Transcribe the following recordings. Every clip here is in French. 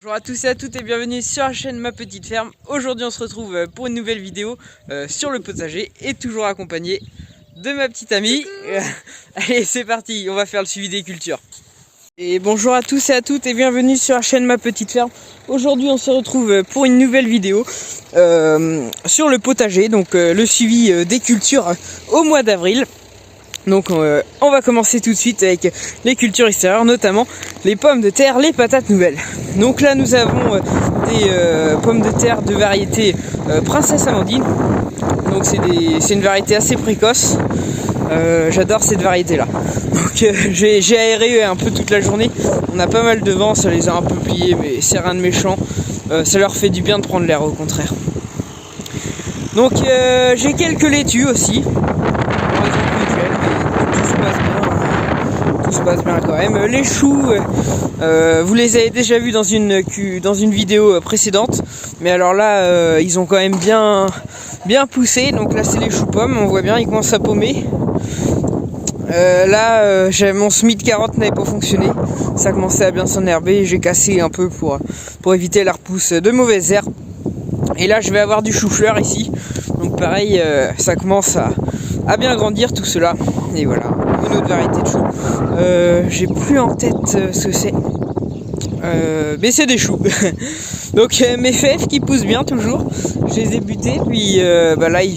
Bonjour à tous et à toutes et bienvenue sur la chaîne Ma Petite Ferme. Aujourd'hui on se retrouve pour une nouvelle vidéo sur le potager et toujours accompagné de ma petite amie. Allez, c'est parti, on va faire le suivi des cultures. Et bonjour à tous et à toutes et bienvenue sur la chaîne Ma Petite Ferme. Aujourd'hui on se retrouve pour une nouvelle vidéo sur le potager, donc le suivi des cultures au mois d'avril. Donc on va commencer tout de suite avec les cultures extérieures, notamment les pommes de terre, les patates nouvelles. Donc là nous avons des pommes de terre de variété Princesse Amandine. Donc c'est une variété assez précoce. J'adore cette variété là. Donc j'ai aéré un peu toute la journée. On a pas mal de vent, ça les a un peu pliés, mais c'est rien de méchant. Ça leur fait du bien de prendre l'air au contraire. Donc j'ai quelques laitues aussi. Tout se passe bien quand même. Les choux, vous les avez déjà vus dans une vidéo précédente, mais alors là ils ont quand même bien poussé. Donc là c'est les choux pommes, on voit bien, ils commencent à paumer. Là mon semis de carottes n'avait pas fonctionné, ça commençait à bien s'enherber, j'ai cassé un peu pour éviter la repousse de mauvaises herbes. Et là je vais avoir du chou-fleur ici, donc pareil ça commence à bien grandir tout cela. Et voilà, une autre variété de choux. J'ai plus en tête ce que c'est. Mais c'est des choux. Donc mes fèves qui poussent bien toujours. Je les ai butés, puis là ils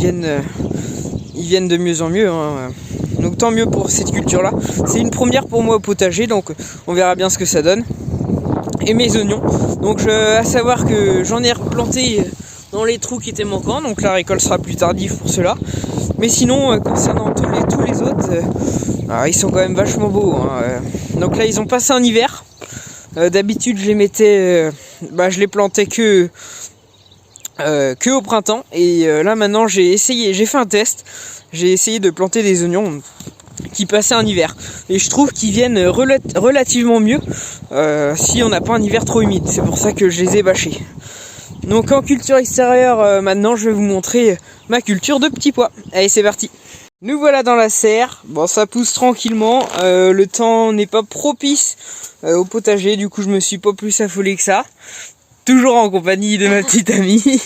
viennent de mieux en mieux. Hein. Donc tant mieux pour cette culture là. C'est une première pour moi au potager, donc on verra bien ce que ça donne. Et mes oignons. Donc à savoir que j'en ai replanté dans les trous qui étaient manquants, donc la récolte sera plus tardive pour cela. Mais sinon, concernant tous les autres, ils sont quand même vachement beaux. Hein. Donc là, ils ont passé un hiver. D'habitude, je les mettais, je les plantais que au printemps. Et là, maintenant, j'ai fait un test. J'ai essayé de planter des oignons qui passaient un hiver. Et je trouve qu'ils viennent relativement mieux si on n'a pas un hiver trop humide. C'est pour ça que je les ai bâchés. Donc en culture extérieure, maintenant je vais vous montrer ma culture de petits pois. Allez, c'est parti. Nous voilà dans la serre. Bon, ça pousse tranquillement. Le temps n'est pas propice au potager, du coup je me suis pas plus affolé que ça. Toujours en compagnie de ma petite amie.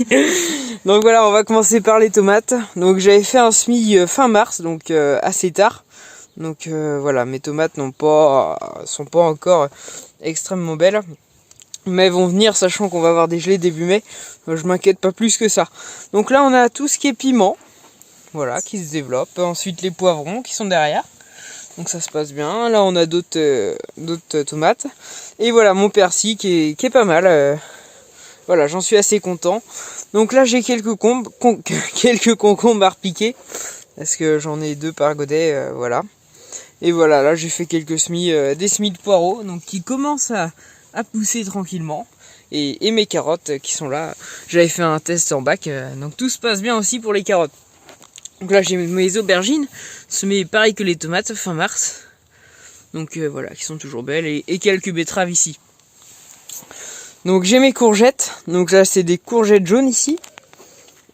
Donc voilà, on va commencer par les tomates. Donc j'avais fait un semis fin mars, donc assez tard. Donc voilà, mes tomates sont pas encore extrêmement belles. Mais elles vont venir, sachant qu'on va avoir des gelées début mai. Je m'inquiète pas plus que ça. Donc là on a tout ce qui est piment, voilà, qui se développe. Ensuite les poivrons qui sont derrière. Donc ça se passe bien. Là on a d'autres tomates. Et voilà mon persil qui est pas mal. Voilà, j'en suis assez content. Donc là j'ai quelques concombres à repiquer. Parce que j'en ai 2 par godet, voilà. Et voilà, là j'ai fait quelques semis, des semis de poireaux, donc qui commencent à pousser tranquillement. Et mes carottes qui sont là. J'avais fait un test en bac, donc tout se passe bien aussi pour les carottes. Donc là j'ai mes aubergines, semées pareil que les tomates fin mars. Donc voilà, qui sont toujours belles. Et quelques betteraves ici. Donc j'ai mes courgettes. Donc là c'est des courgettes jaunes ici.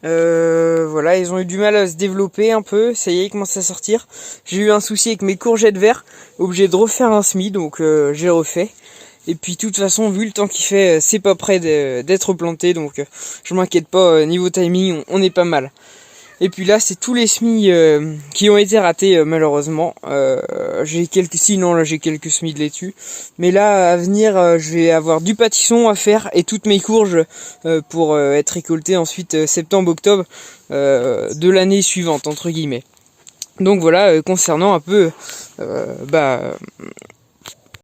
Voilà, ils ont eu du mal à se développer un peu. Ça y est, ils commencent à sortir. J'ai eu un souci avec mes courgettes vertes. Obligé de refaire un semis, donc j'ai refait. Et puis de toute façon, vu le temps qu'il fait, c'est pas prêt d'être planté, donc je m'inquiète pas, niveau timing, on est pas mal. Et puis là, c'est tous les semis qui ont été ratés malheureusement. J'ai quelques semis de laitue. Mais là, à venir, je vais avoir du pâtisson à faire et toutes mes courges pour être récoltées ensuite septembre-octobre de l'année suivante, entre guillemets. Donc voilà, concernant un peu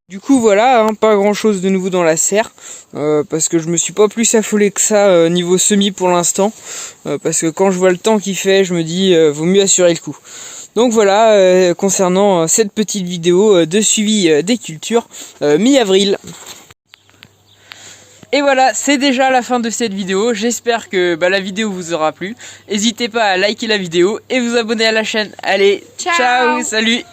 du coup voilà, hein, pas grand chose de nouveau dans la serre, parce que je me suis pas plus affolé que ça niveau semis pour l'instant, parce que quand je vois le temps qu'il fait, je me dis vaut mieux assurer le coup. Donc voilà, concernant cette petite vidéo de suivi des cultures mi-avril. Et voilà, c'est déjà la fin de cette vidéo. J'espère que la vidéo vous aura plu. N'hésitez pas à liker la vidéo et vous abonner à la chaîne. Allez, ciao, salut!